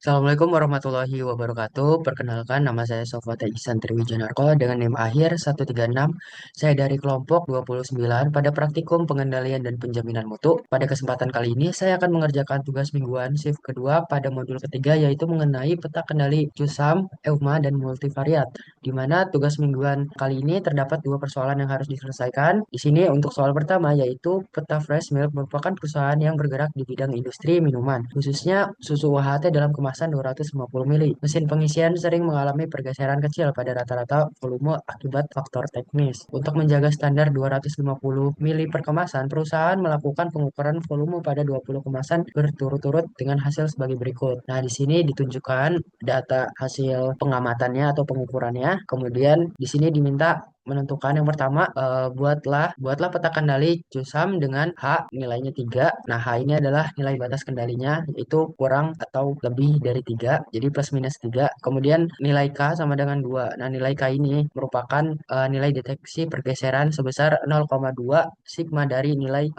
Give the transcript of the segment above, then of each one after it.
Assalamualaikum warahmatullahi wabarakatuh. Perkenalkan, nama saya Sofwata Ihsan Triwijanarko dengan NIM akhir 136. Saya dari kelompok 29 pada praktikum pengendalian dan penjaminan mutu. Pada kesempatan kali ini, saya akan mengerjakan tugas mingguan shift kedua pada modul ketiga, yaitu mengenai peta kendali CUSAM, EUMA, dan multivariat. Di mana tugas mingguan kali ini terdapat dua persoalan yang harus diselesaikan. Di sini untuk soal pertama, yaitu peta Fresh Milk merupakan perusahaan yang bergerak di bidang industri minuman, khususnya susu UHT dalam kemasan 250 mili. Mesin pengisian sering mengalami pergeseran kecil pada rata-rata volume akibat faktor teknis. Untuk menjaga standar 250 mili per kemasan, perusahaan melakukan pengukuran volume pada 20 kemasan berturut-turut dengan hasil sebagai berikut. Nah, di sini ditunjukkan data hasil pengamatannya atau pengukurannya. Kemudian di sini diminta menentukan yang pertama, buatlah peta kendali CUSAM dengan H nilainya 3. Nah, H ini adalah nilai batas kendalinya, yaitu kurang atau lebih dari 3, jadi plus minus 3. Kemudian nilai K sama dengan 2. Nah, nilai K ini merupakan nilai deteksi pergeseran sebesar 0,2 sigma dari nilai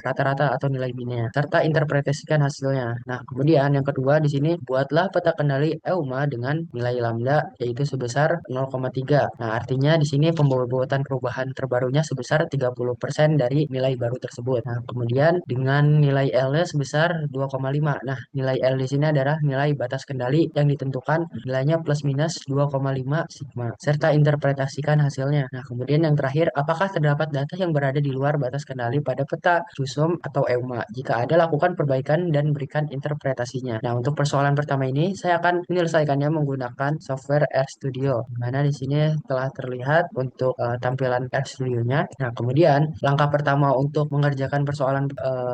rata-rata atau nilai minnya, serta interpretasikan hasilnya. Nah, kemudian yang kedua di sini, buatlah peta kendali EUMA dengan nilai lambda, yaitu sebesar 0,3. Nah, artinya di sini pembobotan perubahan terbarunya sebesar 30% dari nilai baru tersebut. Nah, kemudian dengan nilai L-nya sebesar 2,5. Nah, nilai L di sini adalah nilai batas kendali yang ditentukan nilainya plus minus 2,5 sigma, serta interpretasikan hasilnya. Nah, kemudian yang terakhir, apakah terdapat data yang berada di luar batas kendali pada peta CUSUM atau EUMA? Jika ada, lakukan perbaikan dan berikan interpretasinya. Nah, untuk persoalan pertama ini, saya akan menyelesaikannya menggunakan software RStudio, di mana di sini telah terlihat untuk tampilan RStudio-nya. Nah, kemudian langkah pertama untuk mengerjakan persoalan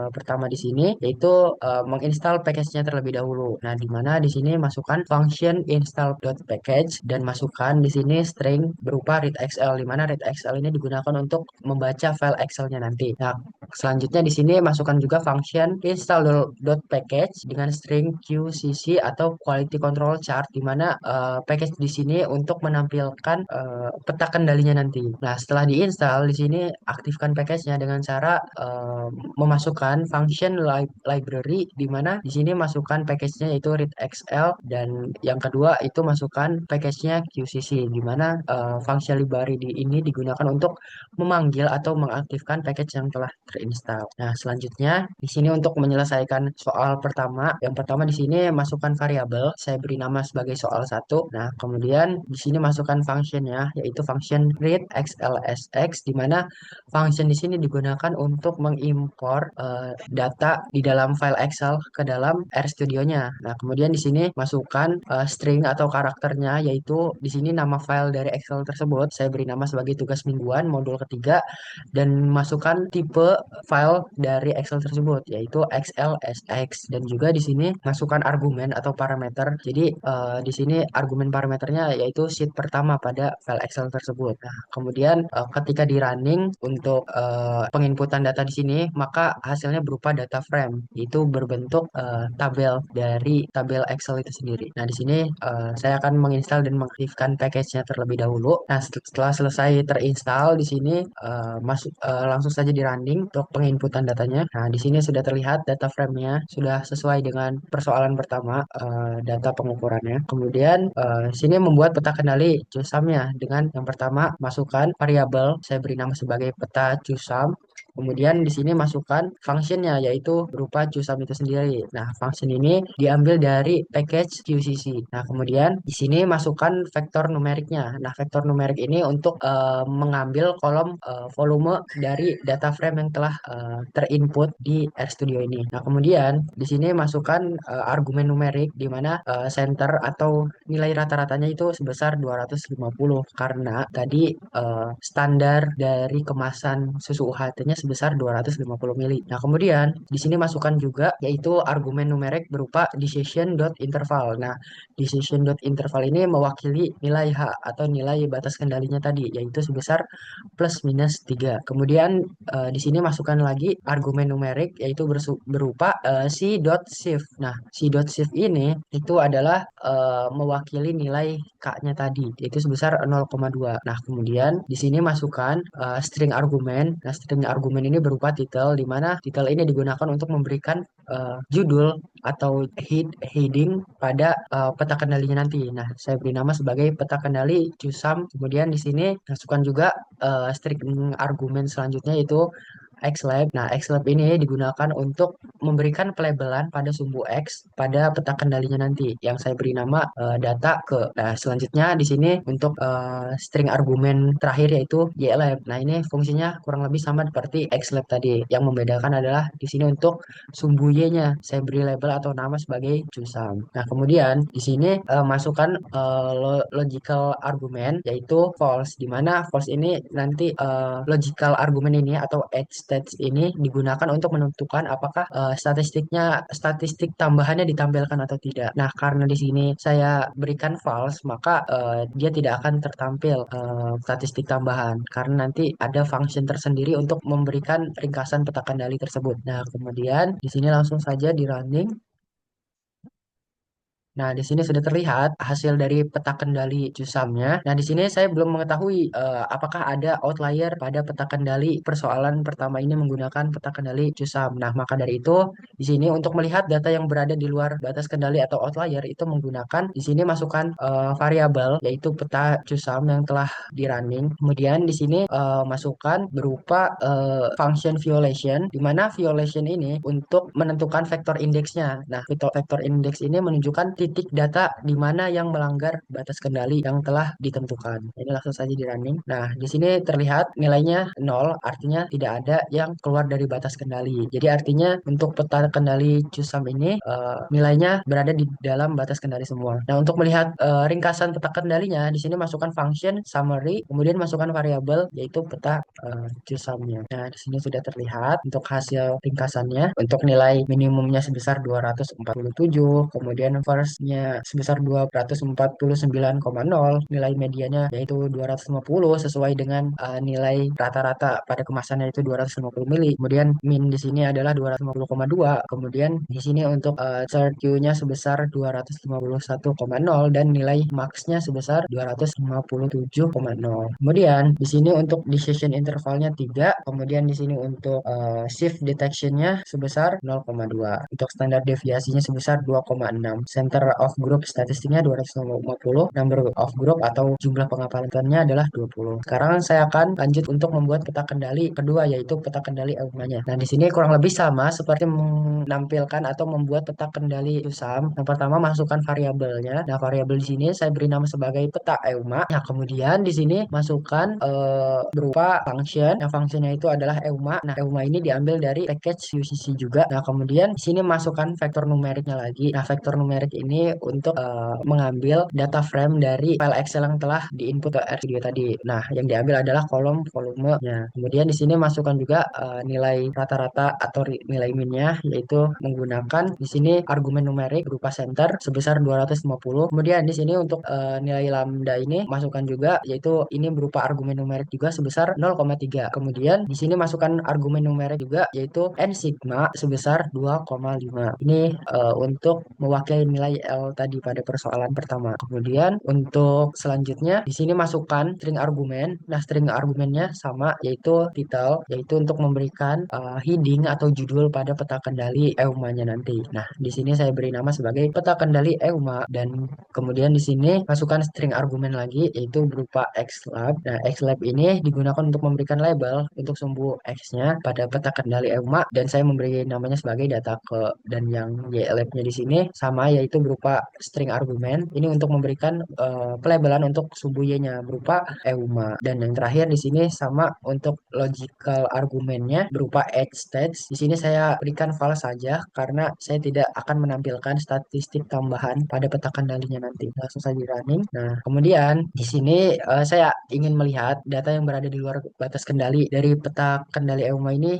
pertama di sini yaitu menginstal package-nya terlebih dahulu. Nah, di mana di sini masukkan function install.package dan masukkan di sini string berupa readXL, di mana readXL ini digunakan untuk membaca file Excel-nya nanti. Nah, selanjutnya di sini masukkan juga function install.package dengan string QCC atau quality control chart, di mana package di sini untuk menampilkan peta kendalinya nanti. Nah, setelah diinstal di sini aktifkan package-nya dengan cara memasukkan function library, di mana di sini masukkan package-nya yaitu readXL, dan yang kedua itu masukkan package-nya QCC, di mana function library ini digunakan untuk memanggil atau mengaktifkan package yang telah terinstall. Nah, selanjutnya di sini untuk menyelesaikan soal pertama, yang pertama di sini masukkan variabel, saya beri nama sebagai soal satu. Nah, kemudian di sini masukkan functionnya, yaitu function read xlsx, di mana function di sini digunakan untuk mengimpor data di dalam file Excel ke dalam RStudio-nya. Nah, kemudian di sini masukkan string atau karakternya, yaitu di sini nama file dari Excel tersebut. Saya beri nama sebagai tugas mingguan modul ketiga, dan masukkan tipe file dari Excel tersebut, yaitu XLSX, dan juga di sini masukkan argumen atau parameter. Jadi di sini argumen parameternya yaitu sheet pertama pada file Excel tersebut. Nah, kemudian ketika di running untuk penginputan data di sini, maka hasilnya berupa data frame, yaitu berbentuk tabel dari tabel Excel itu sendiri. Nah, di sini saya akan menginstal dan mengaktifkan package-nya terlebih dahulu. Nah, setelah selesai terinstall di sini langsung saja di running untuk penginputan datanya. Nah, di sini sudah terlihat data frame-nya sudah sesuai dengan persoalan pertama, data pengukurannya. Kemudian sini membuat peta kendali CUSAM-nya dengan yang pertama masukkan variabel, saya beri nama sebagai peta CUSAM. Kemudian di sini masukkan functionnya, yaitu berupa CUSAM itu sendiri. Nah, function ini diambil dari package QCC. Nah, kemudian di sini masukkan vektor numeriknya. Nah, vektor numerik ini untuk mengambil kolom volume dari data frame yang telah terinput di RStudio ini. Nah, kemudian di sini masukkan argumen numerik, di mana center atau nilai rata-ratanya itu sebesar 250, karena tadi standar dari kemasan susu UHT-nya sebesar 250 mili. Nah, kemudian di sini masukkan juga yaitu argumen numerik berupa decision.interval. Nah, decision.interval ini mewakili nilai H atau nilai batas kendalinya tadi, yaitu sebesar plus minus 3. Kemudian di sini masukkan lagi argumen numerik, yaitu berupa C.shift. Nah, C.shift ini itu adalah mewakili nilai K-nya tadi, yaitu sebesar 0,2. Nah, kemudian di sini masukkan string argumen. Nah, string argumen argumen ini berupa titel, di mana titel ini digunakan untuk memberikan judul atau heading pada peta kendalinya nanti. Nah, saya beri nama sebagai peta kendali CUSAM. Kemudian di sini masukkan juga string argumen selanjutnya yaitu XLab. Nah, XLab ini digunakan untuk memberikan pelabelan pada sumbu X pada peta kendalinya nanti yang saya beri nama data ke. Nah, selanjutnya di sini untuk string argumen terakhir yaitu YLab. Nah, ini fungsinya kurang lebih sama seperti XLab tadi. Yang membedakan adalah di sini untuk sumbu Y-nya saya beri label atau nama sebagai CUSAM. Nah, kemudian di sini masukkan logical argument yaitu false, di mana false ini nanti logical argument ini atau edge stats ini digunakan untuk menentukan apakah statistik tambahannya ditampilkan atau tidak. Nah, karena di sini saya berikan false, maka dia tidak akan tertampil statistik tambahan karena nanti ada function tersendiri untuk memberikan ringkasan peta kendali tersebut. Nah, kemudian di sini langsung saja di running. Nah, di sini sudah terlihat hasil dari peta kendali CUSAM-nya. Nah, di sini saya belum mengetahui apakah ada outlier pada peta kendali persoalan pertama ini menggunakan peta kendali CUSAM. Nah, maka dari itu di sini untuk melihat data yang berada di luar batas kendali atau outlier itu menggunakan di sini masukkan variabel yaitu peta CUSAM yang telah di running. Kemudian di sini masukkan berupa function violation, di mana violation ini untuk menentukan vektor indeksnya. Nah, vektor indeks ini menunjukkan titik data di mana yang melanggar batas kendali yang telah ditentukan. Ini langsung saja di running. Nah, di sini terlihat nilainya 0, artinya tidak ada yang keluar dari batas kendali. Jadi artinya untuk peta kendali CUSAM ini nilainya berada di dalam batas kendali semua. Nah, untuk melihat ringkasan peta kendalinya, di sini masukkan function summary, kemudian masukkan variabel yaitu peta CUSAM-nya. Nah, di sini sudah terlihat untuk hasil ringkasannya. Untuk nilai minimumnya sebesar 247, kemudian first-nya sebesar 249,0, nilai medianya yaitu 250 sesuai dengan nilai rata-rata pada kemasannya yaitu 250 mili. Kemudian min di sini adalah 250,2. Kemudian di sini untuk third Q-nya sebesar 251,0 dan nilai max-nya sebesar 257,0. Kemudian di sini untuk decision intervalnya 3, kemudian di sini untuk shift detection-nya sebesar 0,2. Untuk standar deviasinya sebesar 2,6. Center of group statistiknya 250, number of group atau jumlah pengapalannya adalah 20. Sekarang saya akan lanjut untuk membuat peta kendali kedua yaitu peta kendali EUMA-nya. Nah, di sini kurang lebih sama seperti menampilkan atau membuat peta kendali USAM. Yang pertama masukkan variabelnya. Nah, variabel di sini saya beri nama sebagai peta EUMA. Nah, kemudian di sini masukkan berupa function. Yang fungsinya itu adalah EUMA. Nah, EUMA ini diambil dari package UCC juga. Nah, kemudian di sini masukkan vektor numeriknya lagi. Nah, vektor numerik ini untuk mengambil data frame dari file Excel yang telah diinput ke RStudio tadi. Nah, yang diambil adalah kolom volumenya. Kemudian di sini masukkan juga nilai rata-rata atau nilai minnya yaitu menggunakan di sini argumen numerik berupa center sebesar 250. Kemudian di sini untuk nilai lambda ini masukkan juga yaitu ini berupa argumen numerik juga sebesar 0,3. Kemudian di sini masukkan argumen numerik juga yaitu n sigma sebesar 2,5. Ini untuk mewakili nilai L tadi pada persoalan pertama. Kemudian untuk selanjutnya di sini masukkan string argumen. Nah, string argumennya sama yaitu title, yaitu untuk memberikan heading atau judul pada peta kendali EUMA-nya nanti. Nah, di sini saya beri nama sebagai peta kendali EUMA dan kemudian di sini masukkan string argumen lagi yaitu berupa xlab. Nah, xlab ini digunakan untuk memberikan label untuk sumbu x-nya pada peta kendali EUMA dan saya memberi namanya sebagai data ke, dan yang ylab-nya di sini sama yaitu berupa string argumen. Ini untuk memberikan pelabelan untuk sumbu y-nya berupa EUMA. Dan yang terakhir di sini sama untuk logical argumennya berupa edge stats. Di sini saya berikan false saja karena saya tidak akan menampilkan statistik tambahan pada peta kendalinya nanti. Langsung saja running. Nah, kemudian di sini saya ingin melihat data yang berada di luar batas kendali dari peta kendali EUMA ini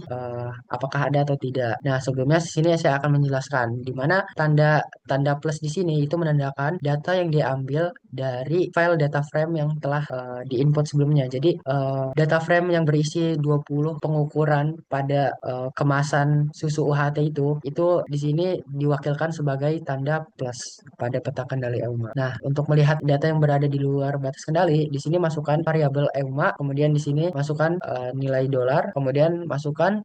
apakah ada atau tidak. Nah, sebelumnya di sini saya akan menjelaskan di mana tanda tanda plus di sini itu menandakan data yang diambil dari file data frame yang telah diinput sebelumnya. Jadi data frame yang berisi 20 pengukuran pada kemasan susu UHT itu di sini diwakilkan sebagai tanda plus pada peta kendali EUMA. Nah, untuk melihat data yang berada di luar batas kendali, di sini masukkan variabel EUMA, kemudian di sini masukkan nilai dolar, kemudian masukkan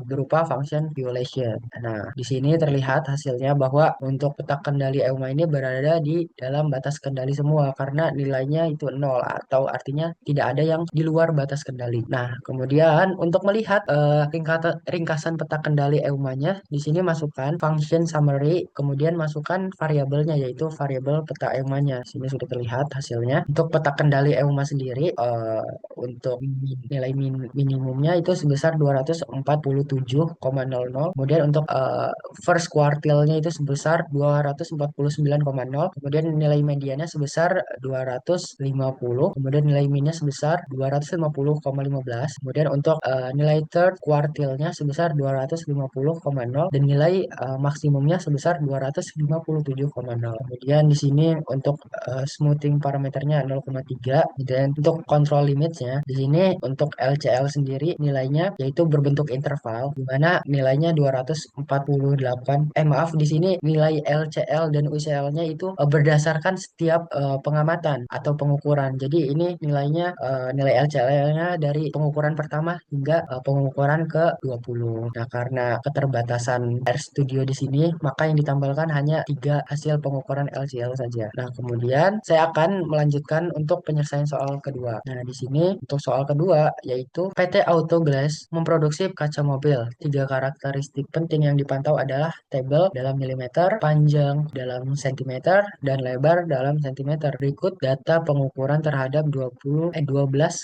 berupa function violation. Nah, di sini terlihat hasilnya bahwa untuk peta kendali EUMA ini berada di dalam batas kendali semua karena nilainya itu nol atau artinya tidak ada yang di luar batas kendali. Nah, kemudian untuk melihat ringkasan peta kendali EUMA-nya, di sini masukkan function summary, kemudian masukkan variabelnya yaitu variabel peta EUMA-nya. Sini sudah terlihat hasilnya. Untuk peta kendali EUMA sendiri untuk nilai minimumnya itu sebesar 247,00. Kemudian untuk first quartile-nya itu sebesar 249,0. Kemudian nilai mediannya sebesar 250. Kemudian nilai minnya sebesar 250,15. Kemudian untuk nilai third quartile-nya sebesar 250,0 dan nilai maksimumnya sebesar 257,0. Kemudian di sini untuk smoothing parameternya 0,3 dan untuk control limitsnya di sini untuk LCL sendiri nilainya yaitu berbentuk interval di mana nilainya 248 maaf di sini nilai LCL dan UCL-nya itu berdasarkan setiap pengamatan atau pengukuran. Jadi ini nilainya nilai LCL-nya dari pengukuran pertama hingga pengukuran ke-20. Nah, karena keterbatasan RStudio di sini, maka yang ditampilkan hanya 3 hasil pengukuran LCL saja. Nah, kemudian saya akan melanjutkan untuk penyelesaian soal kedua. Nah, di sini untuk soal kedua yaitu PT Auto Glass memproduksi kaca mobil. 3 karakteristik penting yang dipantau adalah tebel dalam milimeter, panjang dalam sentimeter, dan lebar dalam sentimeter. Berikut data pengukuran terhadap 12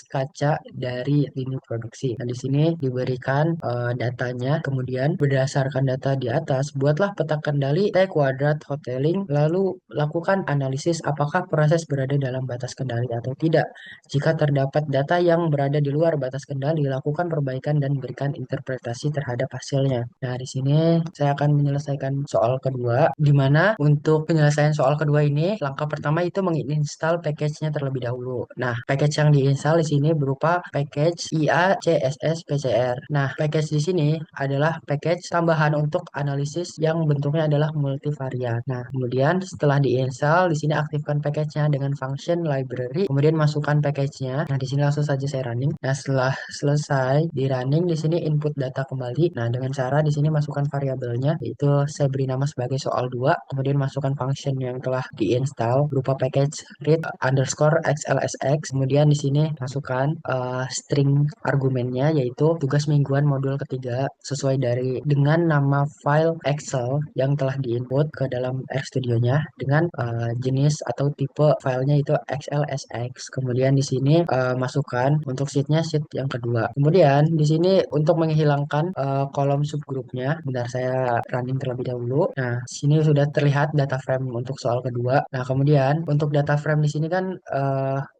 kaca dari lini produksi. Nah, di sini diberikan datanya. Kemudian berdasarkan data di atas, buatlah peta kendali T kuadrat hoteling, lalu lakukan analisis apakah proses berada dalam batas kendali atau tidak. Jika terdapat data yang berada di luar batas kendali, lakukan perbaikan dan berikan interpretasi terhadap hasilnya. Nah, di sini saya akan menyelesaikan soal kedua, di mana untuk penyelesaian soal kedua ini, langkah pertama itu menginstal package-nya terlebih dahulu. Nah, package yang diinstal di sini berupa package IA CSS PCR. Nah, package di sini adalah package tambahan untuk analisis yang bentuknya adalah multivariat. Nah, kemudian setelah diinstal, di sini aktifkan package-nya dengan function library, kemudian masukkan package-nya. Nah, di sini langsung saja saya running. Nah, setelah selesai di running, di sini input data kembali. Nah, dengan cara di sini masukkan variabelnya, yaitu saya beri nama sebagai soal 2, kemudian masukkan function yang telah diinstal berupa package read underscore xlsx, kemudian di sini masukkan string argumennya yaitu tugas mingguan modul ketiga sesuai dengan nama file Excel yang telah diinput ke dalam RStudio-nya dengan jenis atau tipe filenya itu XLSX. Kemudian di sini masukkan untuk sheetnya sheet yang kedua. Kemudian di sini untuk menghilangkan kolom subgrupnya, bentar saya running terlebih dahulu. Nah, sini sudah terlihat data frame untuk soal kedua. Nah, kemudian untuk data frame di sini kan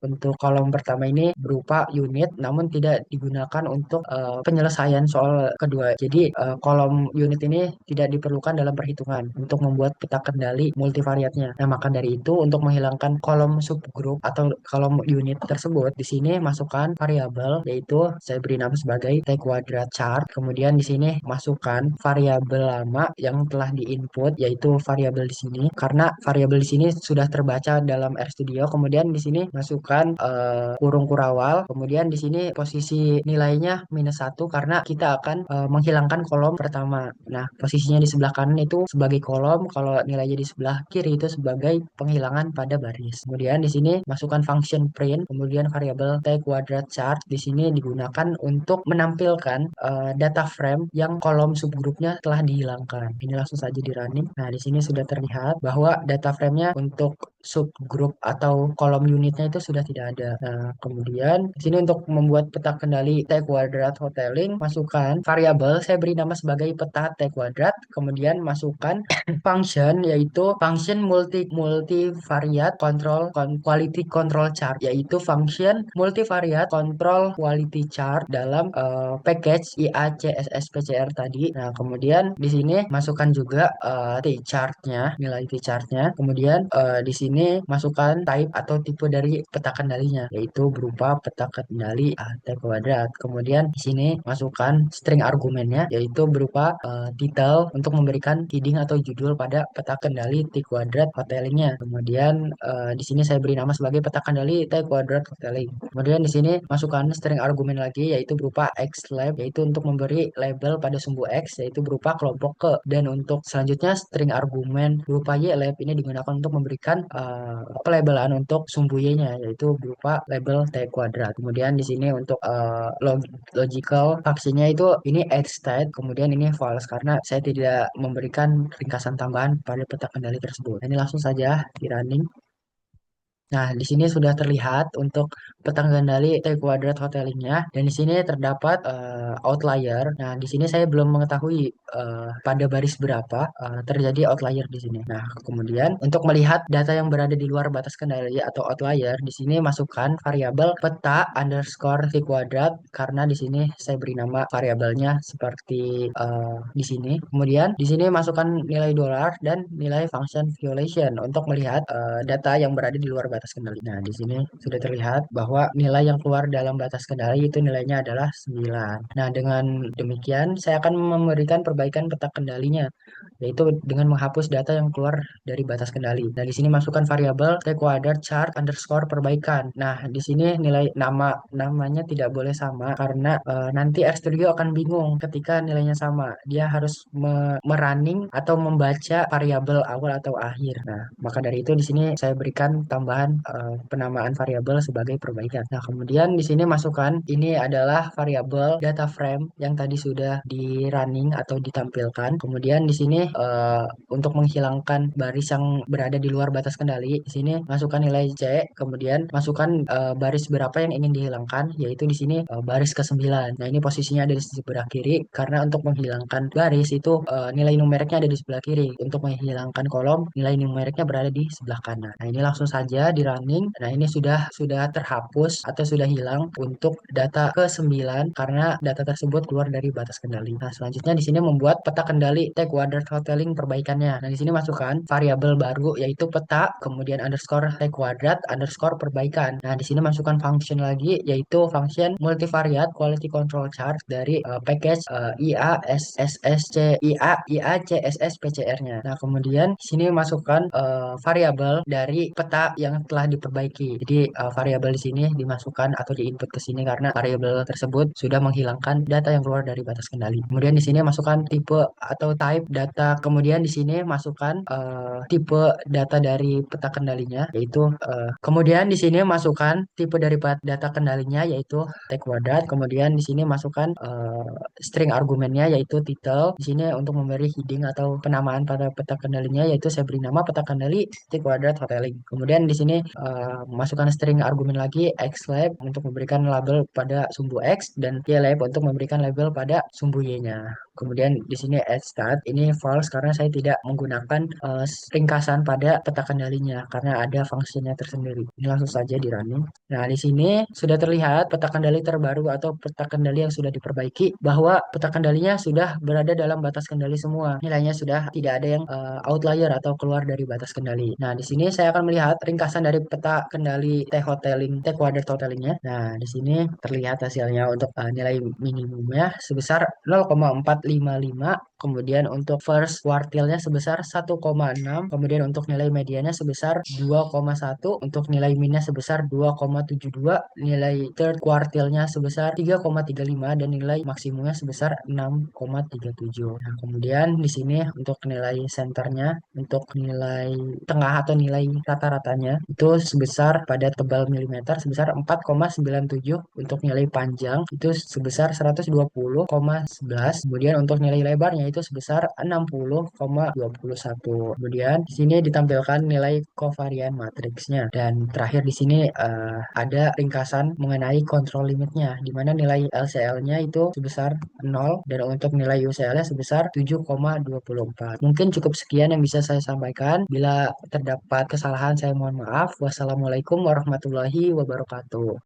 untuk kolom pertama ini berupa unit, namun tidak digunakan untuk penyelesaian soal kedua. Jadi kolom unit ini tidak diperlukan dalam perhitungan untuk membuat peta kendali multivariatnya. Nah, maka dari itu untuk menghilangkan kolom subgroup atau kolom unit tersebut, di sini masukkan variabel yaitu saya beri nama sebagai T kuadrat chart. Kemudian di sini masukkan variabel lama yang telah diinput yaitu variabel di sini karena variabel di sini sudah terbaca dalam RStudio. Kemudian di sini masukkan kurung kurawal. Kemudian di sini posisi nilainya -1 karena kita akan menghilangkan kolom pertama. Nah, posisinya di sebelah kanan itu sebagai kolom, kalau nilainya di sebelah kiri itu sebagai penghilangan pada baris. Kemudian di sini masukkan function print, kemudian variabel T kuadrat chart di sini digunakan untuk menampilkan data frame yang kolom subgrupnya telah dihilangkan. Ini langsung saja di running. Nah, di sini sudah terlihat bahwa data frame-nya untuk subgroup atau kolom unitnya itu sudah tidak ada. Nah, kemudian di sini untuk membuat peta kendali T kuadrat hoteling, masukkan variabel, saya beri nama sebagai peta T kuadrat, kemudian masukkan function, yaitu function multivariate control quality control chart, yaitu function multivariate control quality chart dalam package IACSS-PCR tadi. Nah, kemudian di sini masukkan juga T-chartnya, nilai T-chartnya. Kemudian di sini masukkan type atau tipe dari peta kendalinya, yaitu berupa peta kendali T kuadrat. Kemudian di sini masukkan string argumennya, yaitu berupa title untuk memberikan heading atau judul pada peta kendali T kuadrat hotelingnya. Kemudian di sini saya beri nama sebagai peta kendali T kuadrat hoteling. Kemudian di sini masukkan string argumen lagi, yaitu berupa xlab, yaitu untuk memberi label pada sumbu x, yaitu berupa kelompok ke. Dan untuk selanjutnya string argumen berupa ylab ini digunakan untuk memberikan pelabelan untuk sumbu y-nya, yaitu berupa label T kuadrat. Kemudian di sini untuk logical function-nya itu ini add state, kemudian ini false karena saya tidak memberikan ringkasan tambahan pada peta kendali tersebut. Ini langsung saja di running. Nah, di sini sudah terlihat untuk peta kendali T kuadrat hotelingnya, dan di sini terdapat outlier. Nah, di sini saya belum mengetahui pada baris berapa terjadi outlier di sini. Nah, kemudian untuk melihat data yang berada di luar batas kendali atau outlier, di sini masukkan variabel peta underscore T kuadrat, karena di sini saya beri nama variabelnya seperti di sini. Kemudian di sini masukkan nilai dolar dan nilai function violation untuk melihat data yang berada di luar batas kendali. Nah, di sini sudah terlihat bahwa nilai yang keluar dalam batas kendali itu nilainya adalah 9. Nah, dengan demikian saya akan memberikan perbaikan peta kendalinya, yaitu dengan menghapus data yang keluar dari batas kendali. Nah, di sini masukkan variabel T kuadrat chart underscore perbaikan. Nah, di sini nilai namanya tidak boleh sama karena nanti RStudio akan bingung ketika nilainya sama. Dia harus merunning atau membaca variabel awal atau akhir. Nah, maka dari itu di sini saya berikan tambahan penamaan variabel sebagai perbaikan. Nah, kemudian di sini masukkan ini adalah variabel data frame yang tadi sudah di running atau ditampilkan. Kemudian di sini untuk menghilangkan baris yang berada di luar batas kendali, di sini masukkan nilai C, kemudian masukkan baris berapa yang ingin dihilangkan, yaitu di sini baris ke-9. Nah, ini posisinya ada di sebelah kiri karena untuk menghilangkan baris itu nilai numeriknya ada di sebelah kiri. Untuk menghilangkan kolom, nilai numeriknya berada di sebelah kanan. Nah, ini langsung saja di running. Nah, ini sudah terhapus atau sudah hilang untuk data ke-9 karena data tersebut keluar dari batas kendali. Nah, selanjutnya di sini membuat peta kendali T kuadrat hoteling perbaikannya. Nah, di sini masukkan variabel baru, yaitu peta, kemudian underscore T kuadrat underscore perbaikan. Nah, di sini masukkan function lagi, yaitu function multivariate quality control chart dari package IACSS PCR-nya. Nah, kemudian di sini masukkan variabel dari peta yang telah diperbaiki. Jadi variabel di sini dimasukkan atau diinput ke sini karena variabel tersebut sudah menghilangkan data yang keluar dari batas kendali. Kemudian di sini masukkan tipe atau type data. Kemudian di sini masukkan tipe data dari peta kendalinya, yaitu kemudian di sini masukkan tipe dari data kendalinya, yaitu T kuadrat. Kemudian di sini masukkan string argumennya, yaitu title. Di sini untuk memberi heading atau penamaan pada peta kendalinya, yaitu saya beri nama peta kendali T kuadrat hoteling. Kemudian di sini masukkan string argumen lagi xlab untuk memberikan label pada sumbu x, dan ylab untuk memberikan label pada sumbu y-nya. Kemudian di sini add stat ini false karena saya tidak menggunakan ringkasan pada peta kendalinya karena ada fungsinya tersendiri. Ini langsung saja di running. Nah, di sini sudah terlihat peta kendali terbaru atau peta kendali yang sudah diperbaiki, bahwa peta kendalinya sudah berada dalam batas kendali semua. Nilainya sudah tidak ada yang outlier atau keluar dari batas kendali. Nah, di sini saya akan melihat ringkasan dari peta kendali T kuadrat hotelingnya. Nah, di sini terlihat hasilnya untuk nilai minimumnya sebesar 0,455, kemudian untuk first quartile-nya sebesar 1,6, kemudian untuk nilai medianya sebesar 2,1, untuk nilai minnya sebesar 2,72, nilai third quartile-nya sebesar 3,35, dan nilai maksimumnya sebesar 6,37. Nah, kemudian di sini untuk nilai centernya, untuk nilai tengah atau nilai rata-ratanya itu sebesar pada tebal milimeter sebesar 4,97, untuk nilai panjang itu sebesar 120,11, kemudian untuk nilai lebarnya itu sebesar 60,21. Kemudian di sini ditampilkan nilai kovarian matriksnya. Dan terakhir di sini ada ringkasan mengenai kontrol limitnya, di mana nilai LCL-nya itu sebesar 0 dan untuk nilai UCL-nya sebesar 7,24. Mungkin cukup sekian yang bisa saya sampaikan. Bila terdapat kesalahan, saya mohon maaf. Wassalamualaikum warahmatullahi wabarakatuh.